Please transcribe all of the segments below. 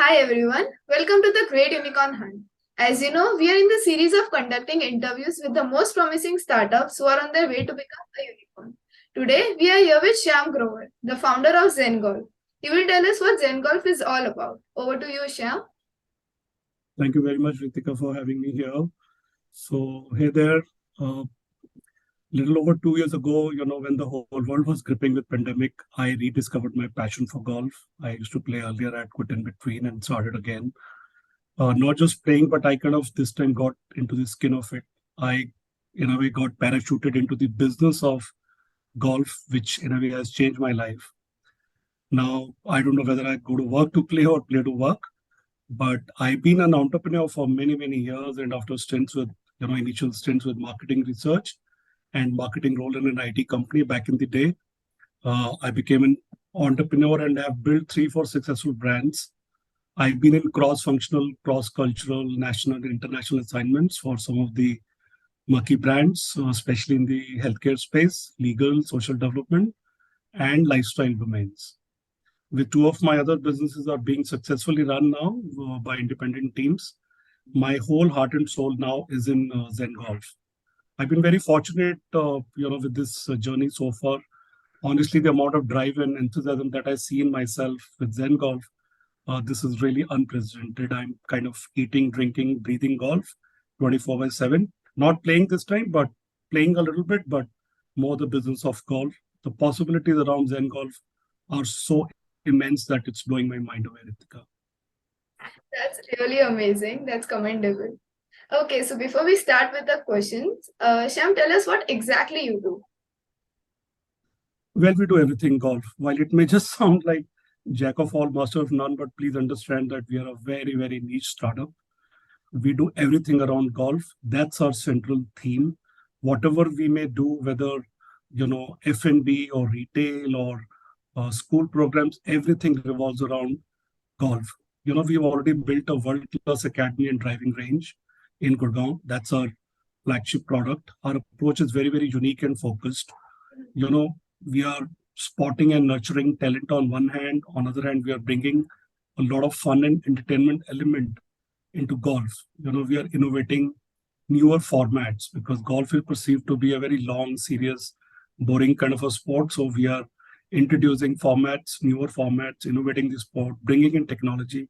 Hi everyone, welcome to the Great Unicorn Hunt. As you know, we are in the series of conducting interviews with the most promising startups who are on their way to become a unicorn. Today, we are here with Shyam Grover, the founder of Zen Golf. He will tell us what Zen Golf is all about. Over to you, Shyam. Thank you very much, Ritika, for having me here. So, hey there. Little over 2 years ago, when the whole world was gripping with pandemic, I rediscovered my passion for golf. I used to play earlier, I'd quit in between and started again. Not just playing, but I kind of this time got into the skin of it. I, in a way, got parachuted into the business of golf, which in a way has changed my life. Now, I don't know whether I go to work to play or play to work, but I've been an entrepreneur for many, many years. And after stints with, initial stints with marketing research and marketing role in an IT company back in the day, I became an entrepreneur and have built 3, 4 successful brands. I've been in cross-functional, cross-cultural, national and international assignments for some of the marquee brands, especially in the healthcare space, legal, social development, and lifestyle domains. With two of my other businesses are being successfully run now by independent teams. My whole heart and soul now is in Zen Golf. I've been very fortunate, with this journey so far. Honestly, the amount of drive and enthusiasm that I see in myself with Zen Golf, this is really unprecedented. I'm kind of eating, drinking, breathing golf 24 by 7. Not playing this time, but playing a little bit, but more the business of golf. The possibilities around Zen Golf are so immense that it's blowing my mind away, Ritika. That's really amazing. That's commendable. Okay, so before we start with the questions, Shyam, tell us what exactly you do. Well, we do everything golf. While it may just sound like jack of all, master of none, but please understand that we are a very, very niche startup. We do everything around golf. That's our central theme. Whatever we may do, whether F&B or retail or school programs, everything revolves around golf. We've already built a world-class academy and driving range in Gurgaon. That's our flagship product. Our approach is very, very unique and focused. We are spotting and nurturing talent on one hand. On the other hand, we are bringing a lot of fun and entertainment element into golf. We are innovating newer formats because golf is perceived to be a very long, serious, boring kind of a sport. So we are introducing formats, newer formats, innovating the sport, bringing in technology.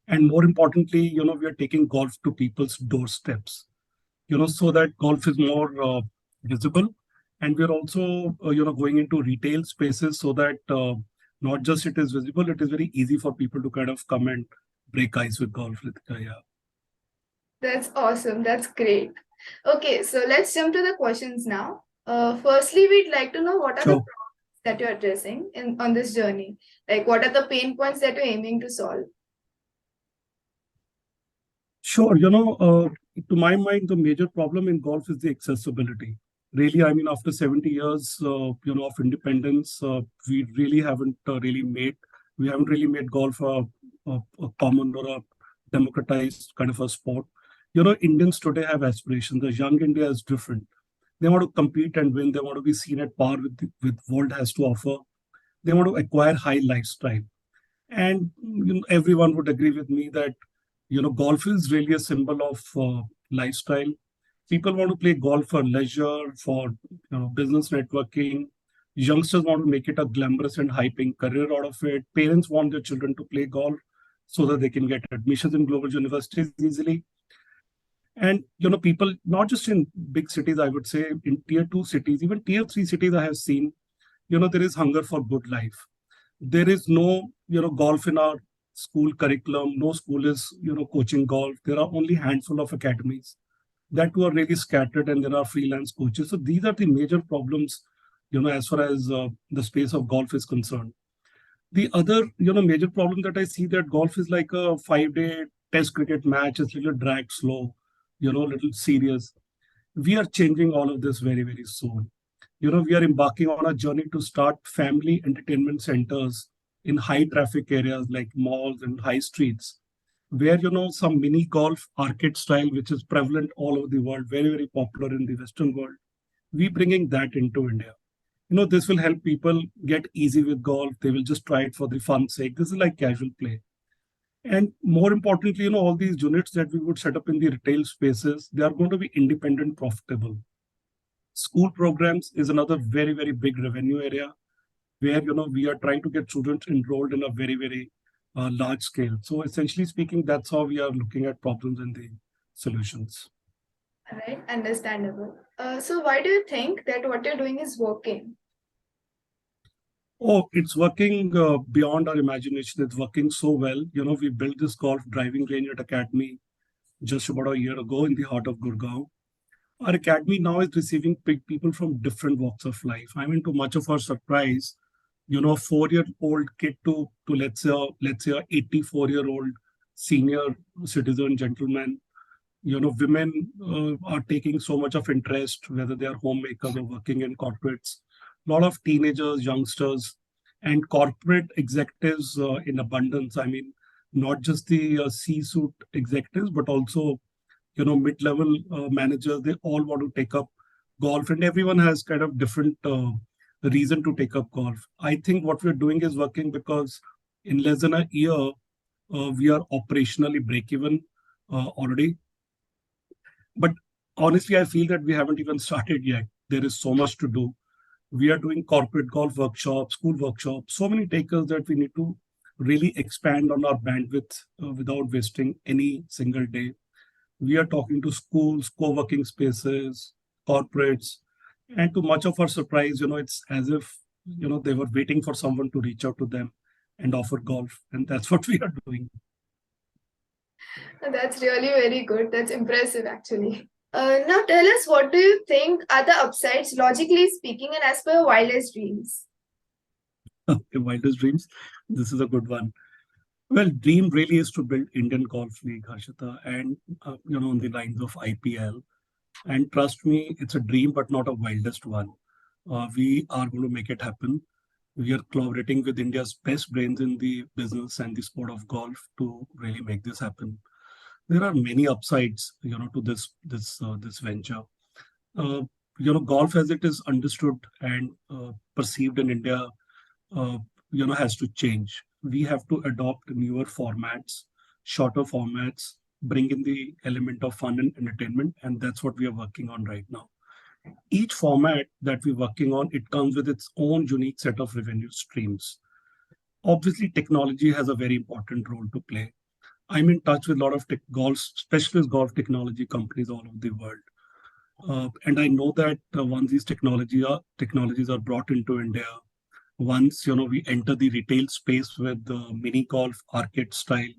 And more importantly, we are taking golf to people's doorsteps, so that golf is more visible. And we're also, going into retail spaces so that not just it is visible, it is very easy for people to kind of come and break ice with golf, Ritika. Yeah. That's awesome. That's great. Okay, so let's jump to the questions now. Firstly, we'd like to know what are the Sure. problems that you're addressing on this journey? Like, what are the pain points that you're aiming to solve? Sure. To my mind, the major problem in golf is the accessibility. Really, I mean, after 70 years, of independence, we haven't really made golf a common or a democratized kind of a sport. Indians today have aspirations. The young India is different. They want to compete and win. They want to be seen at par with world has to offer. They want to acquire high lifestyle. And everyone would agree with me that golf is really a symbol of lifestyle. People want to play golf for leisure, for business networking. Youngsters want to make it a glamorous and high-paying career out of it. Parents want their children to play golf so that they can get admissions in global universities easily. And people not just in big cities, I would say in tier 2 cities, even tier 3 cities, I have seen there is hunger for good life. There is no golf in our school curriculum. No school is coaching golf. There are only handful of academies that too are really scattered, and there are freelance coaches. So these are the major problems as far as the space of golf is concerned. The other major problem that I see, that golf is like a 5-day test cricket match. It's a little dragged slow, little serious. We are changing all of this very, very soon. We are embarking on a journey to start family entertainment centers in high traffic areas like malls and high streets, where, some mini golf arcade style, which is prevalent all over the world, very, very popular in the Western world. We bringing that into India. This will help people get easy with golf. They will just try it for the fun sake. This is like casual play. And more importantly, all these units that we would set up in the retail spaces, they are going to be independent, profitable. School programs is another very, very big revenue area where, we are trying to get students enrolled in a very, very large scale. So essentially speaking, that's how we are looking at problems and the solutions. Right, understandable. So why do you think that what you're doing is working? Oh, it's working beyond our imagination. It's working so well. We built this golf driving range at Academy just about a year ago in the heart of Gurgaon. Our academy now is receiving people from different walks of life. I mean, to much of our surprise, a 4-year-old kid to let's say a 84-year-old senior citizen gentleman. Women are taking so much of interest, whether they are homemakers or working in corporates. A lot of teenagers, youngsters, and corporate executives in abundance. I mean, not just the C-suite executives, but also mid-level managers. They all want to take up golf, and everyone has kind of different reason to take up golf. I think what we're doing is working because in less than a year, we are operationally break even already. But honestly, I feel that we haven't even started yet. There is so much to do. We are doing corporate golf workshops, school workshops, so many takers that we need to really expand on our bandwidth without wasting any single day. We are talking to schools, co-working spaces, corporates, and to much of our surprise, it's as if, they were waiting for someone to reach out to them and offer golf. And that's what we are doing. That's really very good. That's impressive, actually. Now tell us, what do you think are the upsides, logically speaking, and as per your wildest dreams? Okay, wildest dreams. This is a good one. Well, dream really is to build Indian Golf League, Harshita, and, on the lines of IPL. And trust me, it's a dream, but not a wildest one. We are going to make it happen. We are collaborating with India's best brains in the business and the sport of golf to really make this happen. There are many upsides, to this venture. Uh, Golf as it is understood and perceived in India, uh, has to change. We have to adopt newer formats, shorter formats, bring in the element of fun and entertainment, and that's what we are working on right now. Each format that we're working on, it comes with its own unique set of revenue streams. Obviously, technology has a very important role to play. I'm in touch with a lot of golf specialist golf technology companies all over the world. And I know that once these technologies are brought into India, once we enter the retail space with the mini golf arcade style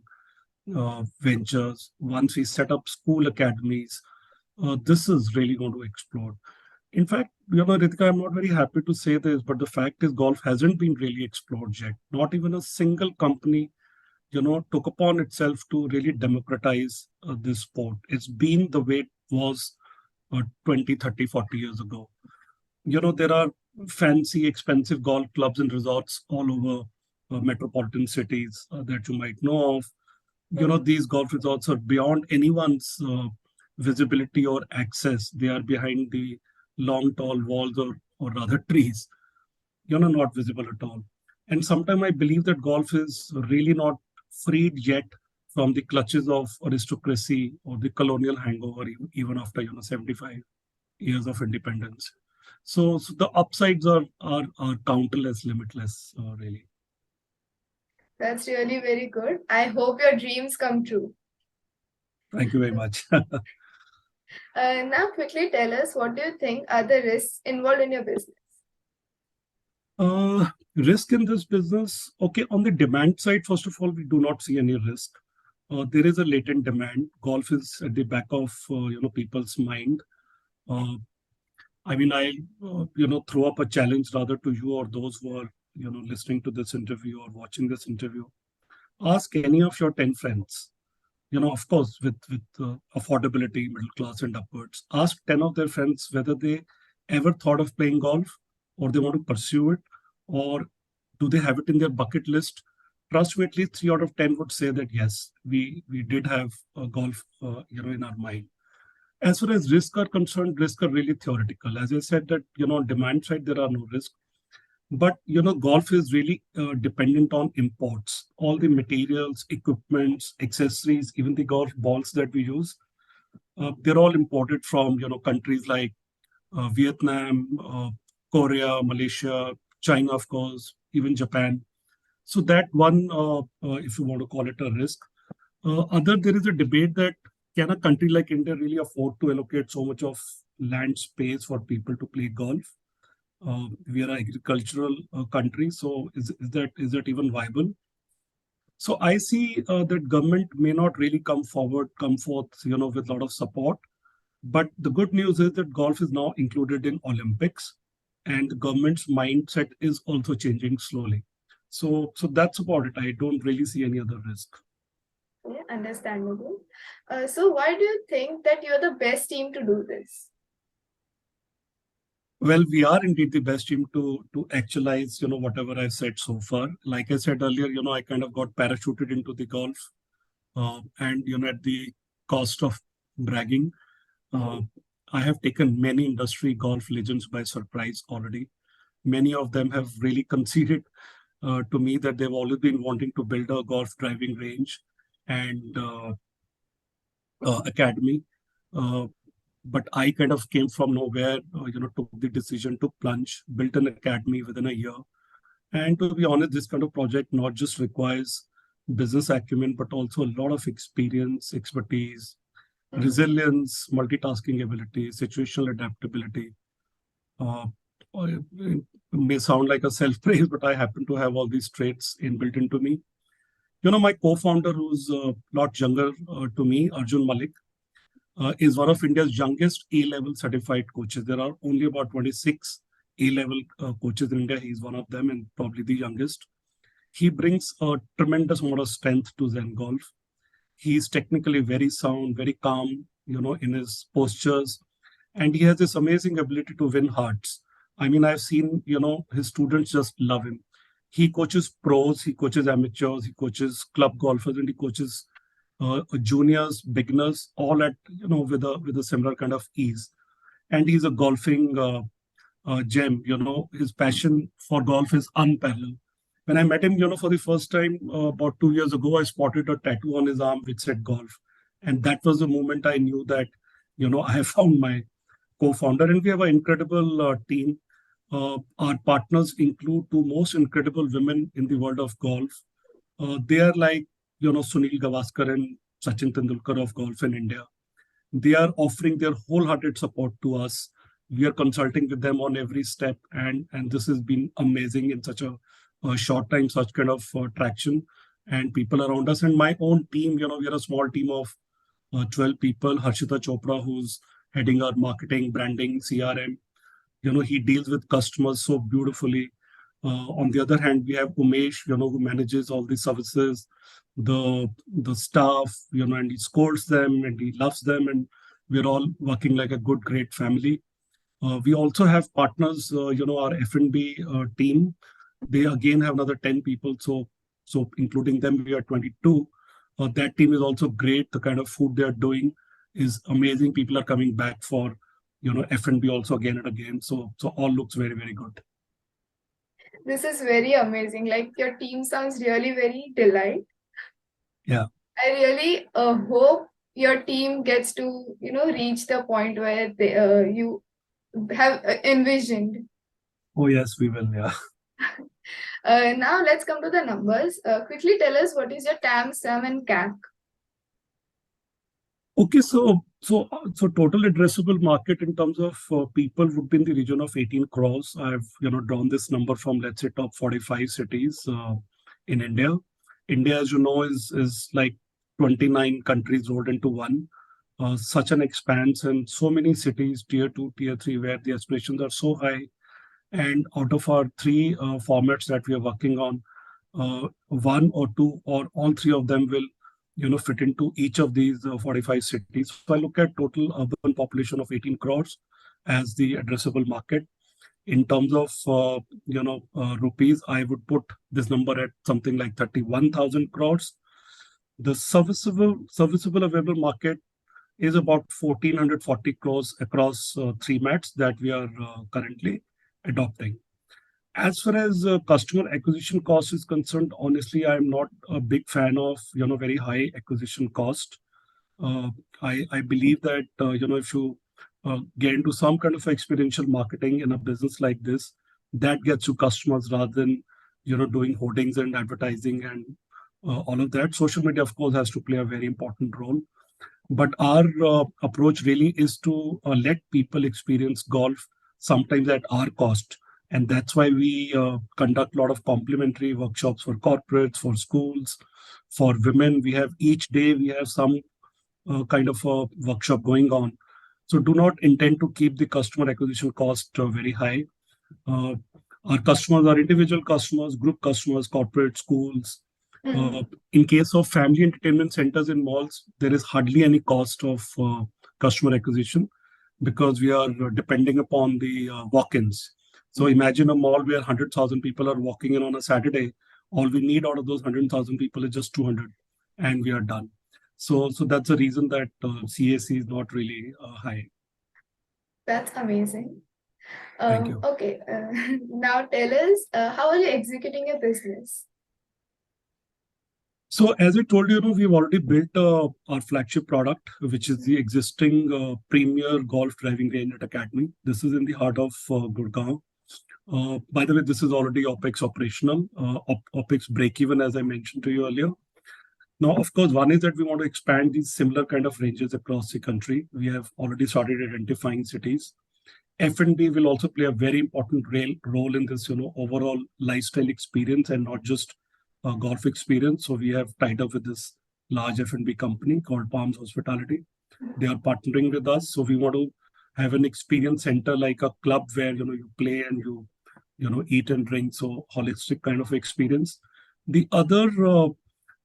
ventures, once we set up school academies, this is really going to explode. In fact, Ritika, I'm not very happy to say this, but the fact is golf hasn't been really explored yet. Not even a single company, took upon itself to really democratize this sport. It's been the way it was 20, 30, 40 years ago. There are fancy, expensive golf clubs and resorts all over metropolitan cities that you might know of. These golf resorts are beyond anyone's visibility or access. They are behind the long, tall walls or rather trees, not visible at all. And sometimes I believe that golf is really not freed yet from the clutches of aristocracy or the colonial hangover, even after 75 years of independence. So the upsides are countless, limitless, really. That's really very good. I hope your dreams come true. Thank you very much. Now, quickly tell us, what do you think are the risks involved in your business? Risk in this business. Okay, on the demand side, first of all, we do not see any risk. There is a latent demand. Golf is at the back of people's mind. Uh, I mean, I throw up a challenge rather to you or those who are listening to this interview or watching this interview. Ask any of your 10 friends. Of course, with affordability, middle class and upwards. Ask 10 of their friends whether they ever thought of playing golf, or they want to pursue it, or do they have it in their bucket list. Trust me, at least 3 out of 10 would say that yes, we did have golf in our mind. As far as risks are concerned, risks are really theoretical. As I said, that on demand side there are no risks. But golf is really dependent on imports. All the materials, equipments, accessories, even the golf balls that we use, they're all imported from countries like Vietnam, Korea, Malaysia, China, of course, even Japan. So that one, if you want to call it a risk. There is a debate that can a country like India really afford to allocate so much of land space for people to play golf? We are an agricultural country, so is that even viable? So I see that government may not really come forth, with a lot of support. But the good news is that golf is now included in Olympics, and the government's mindset is also changing slowly. So that's about it. I don't really see any other risk. Yeah, understandable. So why do you think that you're the best team to do this? Well, we are indeed the best team to actualize, whatever I've said so far. Like I said earlier, I kind of got parachuted into the golf, and at the cost of bragging, uh, I have taken many industry golf legends by surprise already. Many of them have really conceded to me that they've always been wanting to build a golf driving range and academy. Uh, but I kind of came from nowhere, took the decision to plunge, built an academy within a year. And to be honest, this kind of project not just requires business acumen, but also a lot of experience, expertise, resilience, multitasking ability, situational adaptability. Uh, it may sound like a self praise, but I happen to have all these traits inbuilt into me. My co-founder, who's a lot younger to me, Arjun Malik, is one of India's youngest A-level certified coaches. There are only about 26 A-level coaches in India. He's one of them and probably the youngest. He brings a tremendous amount of strength to Zen Golf. He's technically very sound, very calm, in his postures, and he has this amazing ability to win hearts. I mean, I've seen, his students just love him. He coaches pros, he coaches amateurs, he coaches club golfers, and he coaches juniors, beginners, all at with a similar kind of ease. And he's a golfing gem. His passion for golf is unparalleled. When I met him, for the first time about 2 years ago, I spotted a tattoo on his arm which said golf, and that was the moment I knew that I have found my co-founder, and we have an incredible team. Our partners include two most incredible women in the world of golf. They are like Sunil Gavaskar and Sachin Tendulkar of golf in India. They are offering their wholehearted support to us. We are consulting with them on every step, and this has been amazing in such a short time, such kind of traction and people around us. And my own team, we are a small team of 12 people. Harshita Chopra, who's heading our marketing, branding, CRM. He deals with customers so beautifully. On the other hand, we have Umesh, who manages all the services, the staff, and he scolds them and he loves them, and we're all working like a good, great family. We also have partners, our F&B team. They again have another 10 people, so including them, we are 22. That team is also great. The kind of food they are doing is amazing. People are coming back for F&B also again and again. So all looks very, very good. This is very amazing. Like your team sounds really very delight. Yeah. I really hope your team gets to reach the point where you have envisioned. Oh yes, we will. Yeah. Now let's come to the numbers. Quickly tell us what is your TAM, SUM, and CAC. Okay, so total addressable market in terms of people would be in the region of 18 crores. I've drawn this number from, let's say, top 45 cities in India. India, as you know, is like 29 countries rolled into one. Such an expanse and so many cities, tier two, tier three, where the aspirations are so high. And out of our three formats that we are working on, one or two or all three of them will fit into each of these 45 cities. So I look at total urban population of 18 crores as the addressable market. In terms of rupees, I would put this number at something like 31,000 crores. The serviceable available market is about 1,440 crores across three mats that we are currently adopting. As far as customer acquisition cost is concerned, honestly, I'm not a big fan of very high acquisition cost. Uh, I believe that if you get into some kind of experiential marketing in a business like this, that gets you customers rather than doing hoardings and advertising and all of that. Social media, of course, has to play a very important role. But our approach really is to let people experience golf sometimes at our cost. And that's why we conduct a lot of complimentary workshops for corporates, for schools, for women. We have each day, we have some kind of a workshop going on. So do not intend to keep the customer acquisition cost very high. Uh, our customers are individual customers, group customers, corporate schools. In case of family entertainment centers in malls, there is hardly any cost of customer acquisition because we are depending upon the walk-ins. So imagine a mall where 100,000 people are walking in on a Saturday. All we need out of those 100,000 people is just 200, and we are done. So that's the reason that CAC is not really high. That's amazing. Thank you. Okay, now tell us, how are you executing your business? So as I told you, we've already built our flagship product, which is the existing premier golf driving range at Academy. This is in the heart of Gurgaon. By the way, this is already OPEX operational, OPEX break even, as I mentioned to you earlier. Now, of course, one is that we want to expand these similar kind of ranges across the country. We have already started identifying cities. F&B will also play a very important role in this, overall lifestyle experience and not just a golf experience. So we have tied up with this large F&B company called Palms Hospitality. They are partnering with us. So we want to have an experience center like a club where, you play and you eat and drink. So holistic kind of experience. The other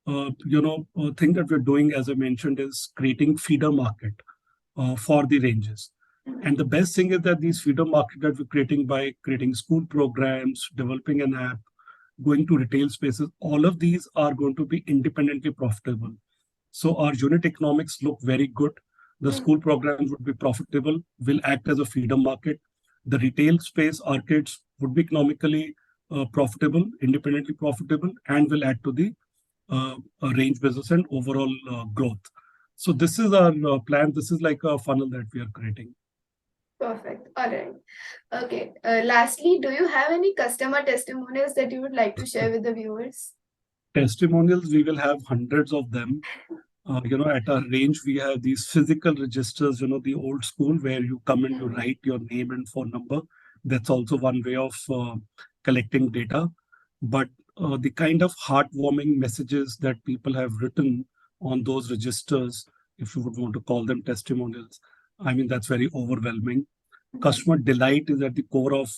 thing that we're doing, as I mentioned, is creating feeder market for the ranges. And the best thing is that these feeder market that we're creating by creating school programs, developing an app, going to retail spaces, all of these are going to be independently profitable. So our unit economics look very good. The school programs would be profitable, will act as a feeder market. The retail space, arcades, would be economically profitable, independently profitable, and will add to the range business and overall growth. So this is our plan. This is like a funnel that we are creating. Perfect. All right. Okay. Lastly, do you have any customer testimonials that you would like to share with the viewers? Testimonials, we will have hundreds of them. At our range, we have these physical registers, the old school where you come and you write your name and phone number. That's also one way of collecting data. But the kind of heartwarming messages that people have written on those registers, if you would want to call them testimonials, I mean, that's very overwhelming. Customer delight is at the core of,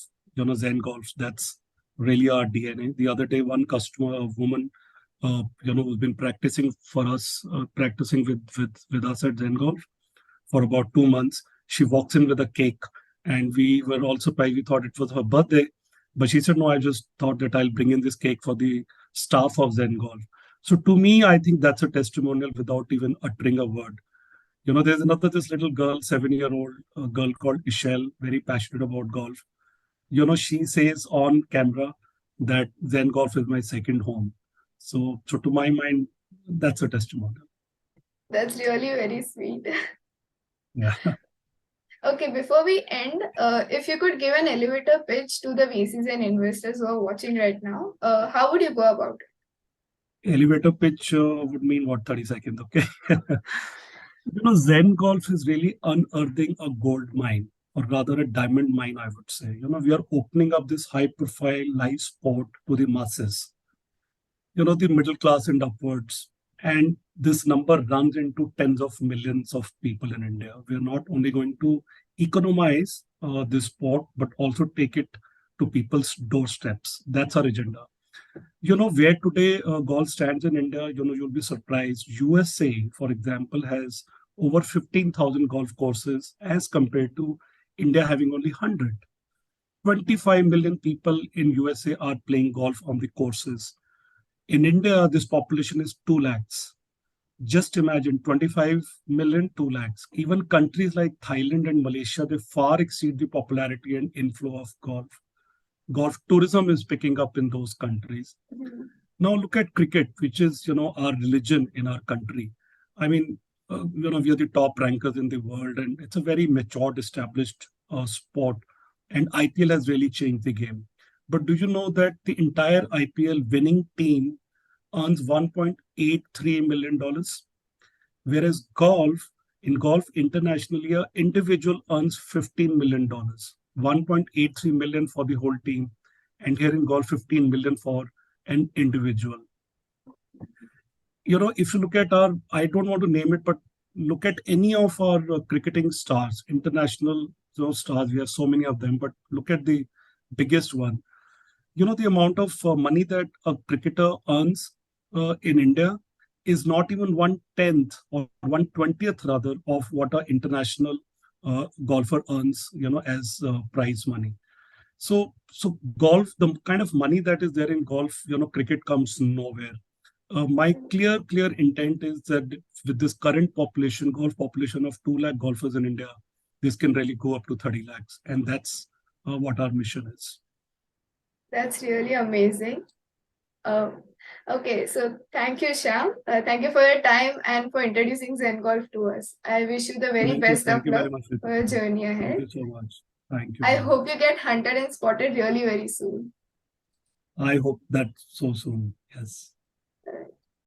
Zen Golf. That's really our DNA. The other day, one customer, a woman, who's been practicing for us, practicing with us at Zen Golf for about 2 months. She walks in with a cake, and we were all surprised. We thought it was her birthday, but she said, "No, I just thought that I'll bring in this cake for the staff of Zen Golf." So to me, I think that's a testimonial without even uttering a word. There's this little girl, 7-year-old girl called Ishel, very passionate about golf. She says on camera that Zen Golf is my second home. So to my mind, that's a testimonial. That's really very sweet. Yeah. Okay, before we end, if you could give an elevator pitch to the VCs and investors who are watching right now, how would you go about it? Elevator pitch would mean what, 30 seconds, okay? Zen Golf is really unearthing a gold mine, or rather a diamond mine, I would say. We are opening up this high profile live sport to the masses, the middle class and upwards. And this number runs into tens of millions of people in India. We are not only going to economize this sport, but also take it to people's doorsteps. That's our agenda. Where today golf stands in India, you'll be surprised. USA, for example, has over 15,000 golf courses as compared to India having only 100. 25 million people in USA are playing golf on the courses. In India, this population is 2 lakhs. Just imagine 25 million, 2 lakhs. Even countries like Thailand and Malaysia, they far exceed the popularity and inflow of golf. golf tourism is picking up in those countries. Mhm. Now look at cricket, which is, our religion in our country. I mean, we are the top rankers in the world, and it's a very matured, established sport. And IPL has really changed the game. But do you know that the entire IPL winning team earns $1.83 million? Whereas in golf internationally, an individual earns $15 million, 1.83 million for the whole team, and here in golf, 15 million for an individual. If you look at I don't want to name it, but look at any of our cricketing stars, international stars. We have so many of them, but look at the biggest one. The amount of money that a cricketer earns in India is not even 1/10 or 1/20th rather of what an international golfer earns, as prize money. So golf, the kind of money that is there in golf, cricket comes nowhere. My clear intent is that with this current population, golf population of 2 lakh golfers in India, this can really go up to 30 lakhs. And that's what our mission is. That's really amazing. Um, okay, so thank you, Shyam. Thank you for your time and for introducing Zen Golf to us. I wish you the very Thank you. best of Thank you very luck much, for your Ritika. journey Thank ahead. you so much. Thank you I very much. hope you get hunted and spotted really very soon. I hope that so soon. Yes.